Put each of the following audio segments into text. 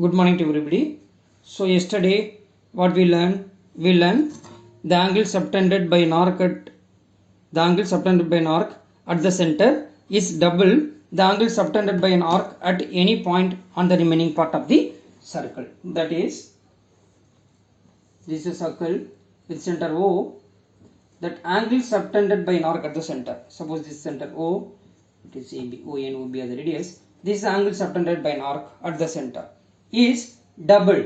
Good morning to everybody. So yesterday what we learned the angle subtended by an arc at the center is double the angle subtended by an arc at any point on the remaining part of the circle. That is, this is a circle with center O. That angle subtended by an arc at the center. Suppose this center O, it is AB, O and OB are the radius. This angle subtended by an arc at the center is double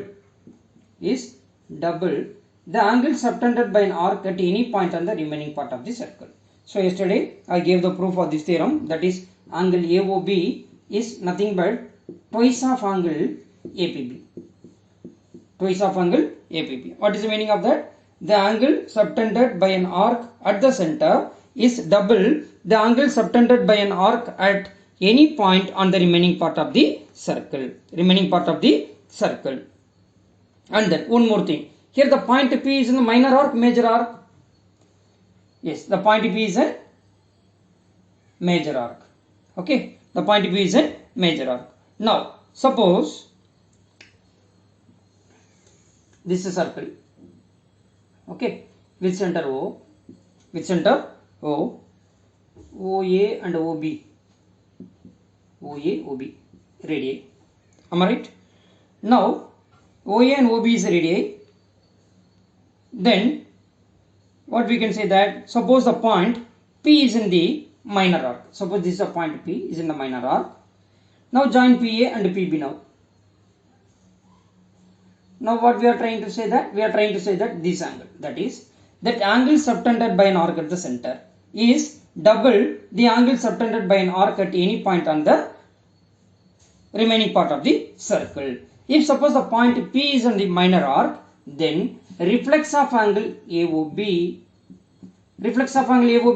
the angle subtended by an arc at any point on the remaining part of the circle. So yesterday I gave the proof of this theorem, that is angle AOB is nothing but twice of angle APB. What is the meaning of that? The angle subtended by an arc at the center is double the angle subtended by an arc at any point on the remaining part of the circle. And then one more thing. Here the point P is in the minor arc, major arc? Yes, the point P is a major arc. Okay, the point P is a major arc. Now, suppose this is a circle. Okay, with center O, OA and OB, radii. Am I right? Now, OA and OB is radii. Then, what we can say that, suppose the point P is in the minor arc. Suppose this is a point P is in the minor arc. Now, join PA and PB now. Now, what we are trying to say that? We are trying to say that this angle, that is, that angle subtended by an arc at the center is double the angle subtended by an arc at any point on the remaining part of the circle. If suppose the point P is on the minor arc, then reflex of angle AOB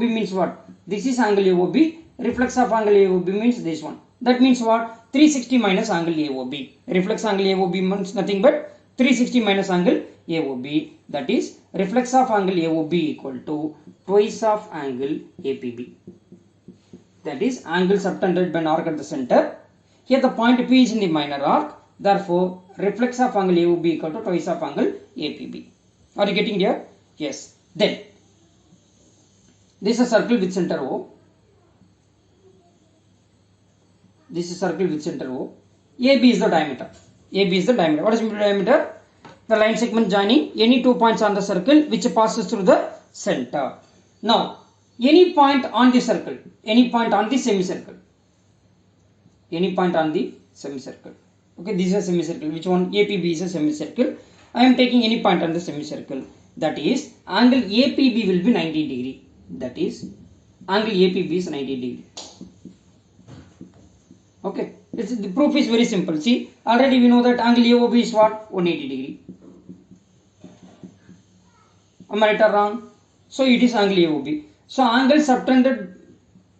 means what? This is angle AOB. Reflex of angle AOB means this one. That means what? 360 minus angle AOB. Reflex angle AOB means nothing but 360 minus angle AOB. That is, reflex of angle AOB equal to twice of angle APB. That is, angle subtended by an arc at the center. Here the point P is in the minor arc. Therefore, reflex of angle AOB equal to twice of angle APB. Are you getting here? Yes. Then, this is a circle with center O. AB is the diameter. What is the diameter? The line segment joining any 2 points on the circle which passes through the center. Now, any point on the circle, any point on the semicircle. Okay, this is a semicircle. Which one? APB is a semicircle. I am taking any point on the semicircle. That is, angle APB will be 90 degree. That is, angle APB is 90 degree. Okay, the proof is very simple. See, already we know that angle AOB is what? 180 degree. Am I right or wrong? So it is angle AOB. So angle subtended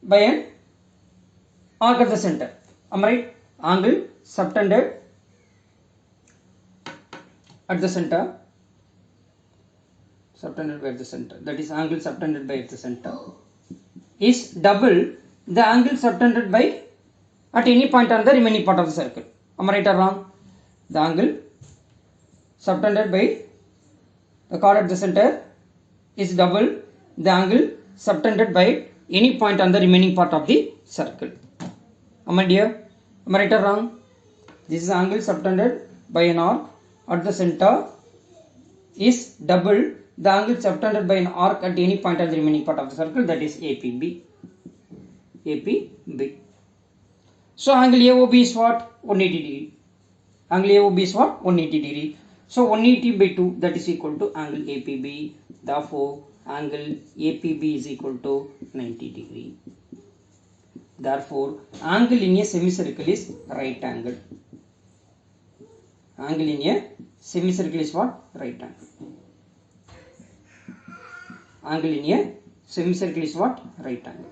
by an arc at the center. Am I right? Angle subtended at the center. That is, angle subtended by at the center is double the angle subtended by at any point on the remaining part of the circle. Am I right or wrong? The angle subtended by the chord at the center is double the angle subtended by any point on the remaining part of the circle. Am I right or wrong? This is angle subtended by an arc at the center is double the angle subtended by an arc at any point on the remaining part of the circle, that is APB. So angle AOB is what? 180 degree. So 180 by 2, that is equal to angle APB. Therefore, angle APB is equal to 90 degree. Therefore, angle in a semicircle is right angle. Angle in a semicircle is what? Right angle. Angle in a semicircle is what? Right angle.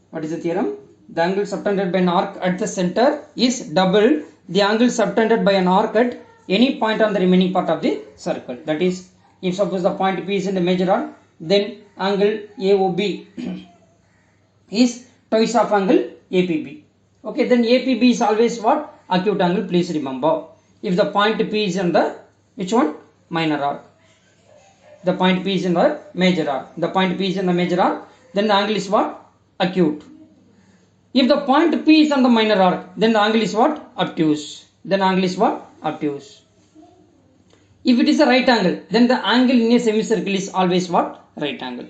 What is the theorem? The angle subtended by an arc at the center is double the angle subtended by an arc at any point on the remaining part of the circle. That is, if suppose the point P is in the major arc, then angle AOB is twice of angle APB. Okay, then APB is always what? Acute angle, please remember. If the point P is in the, which one? Minor arc. The point P is in the major arc. The point P is in the major arc, then the angle is what? Acute. If the point P is on the minor arc, then the angle is what? Obtuse. Then angle is what? Obtuse. If it is a right angle, then the angle in a semicircle is always what? Right angle.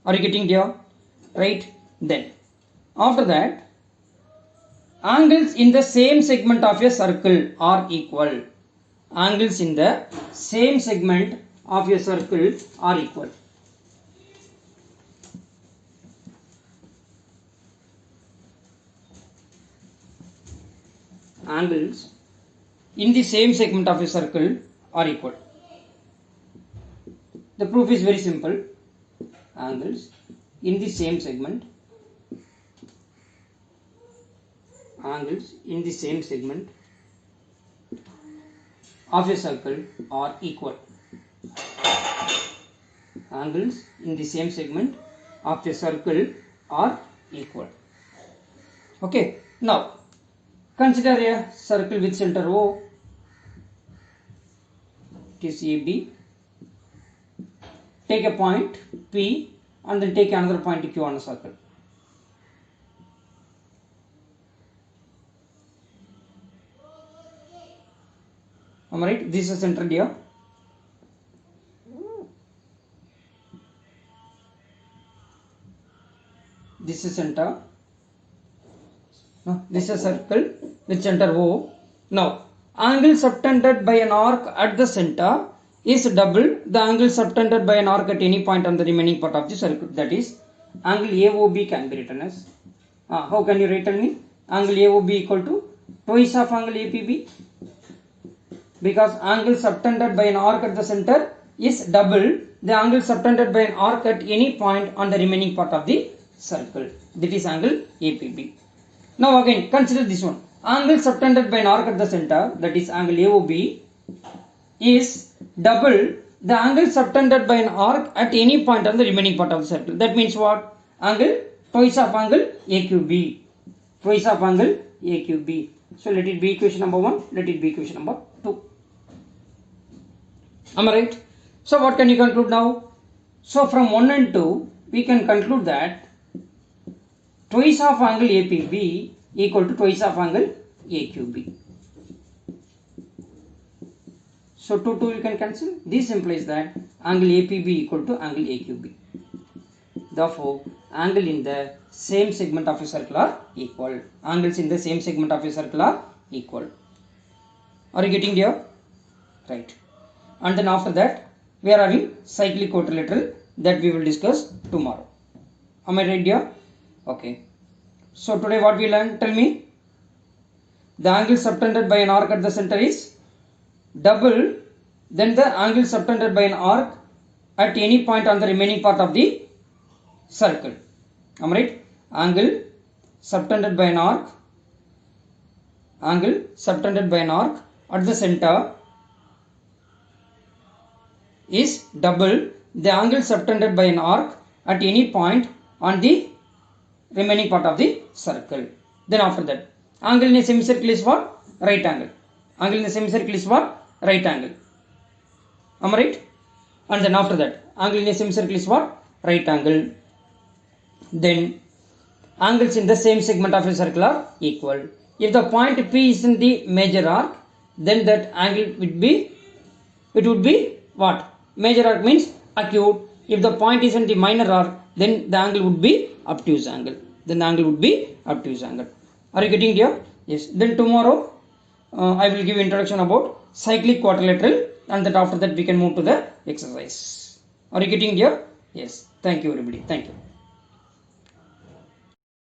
Are you getting here? Right? Then, after that, angles in the same segment of a circle are equal. Angles in the same segment of a circle are equal. Angles in the same segment of a circle are equal. The proof is very simple. Angles in the same segment, angles in the same segment of a circle are equal. Angles in the same segment of a circle are equal. Okay, now consider a circle with center O. It is AB. Take a point P and then take another point Q on a circle. Am I right? This is centered here. This is center. No, this is a circle with center O. Now, angle subtended by an arc at the center is double the angle subtended by an arc at any point on the remaining part of the circle. That is, angle AOB can be written as, how can you write, tell me? Angle AOB equal to twice of angle APB, because angle subtended by an arc at the center is double the angle subtended by an arc at any point on the remaining part of the circle. That is angle APB. Now again consider this one. Angle subtended by an arc at the center, that is angle AOB, is double the angle subtended by an arc at any point on the remaining part of the circle. That means what? Angle twice of angle AQB. Twice of angle AQB. So let it be equation number 1, let it be equation number 2. Am I right? So what can you conclude now? So from 1 and 2, we can conclude that twice of angle APB equal to twice of angle AQB. So 2 you can cancel. This implies that angle APB equal to angle AQB. Therefore, angle in the same segment of a circle are equal. Angles in the same segment of a circle are equal. Are you getting here? Right. And then after that, we are having cyclic quadrilateral that we will discuss tomorrow. Am I right here? Okay. So today what we learned? Tell me. The angle subtended by an arc at the center is double then the angle subtended by an arc at any point on the remaining part of the circle. Am I right? Angle subtended by an arc, angle subtended by an arc at the center is double the angle subtended by an arc at any point on the remaining part of the circle. Then after that, angle in a semicircle is what? Right angle. Angle in a semicircle is what? Right angle. Am I right? And then after that, angle in a semicircle is what? Right angle. Then angles in the same segment of a circle are equal. If the point P is in the major arc, then that angle would be, it would be what? Major arc means acute. If the point is in the minor arc, then the angle would be obtuse angle. Then the angle would be obtuse angle. Are you getting here? Yes. Then tomorrow I will give introduction about cyclic quadrilateral, and that after that we can move to the exercise. Are you getting here? Yes. Thank you everybody. Thank you.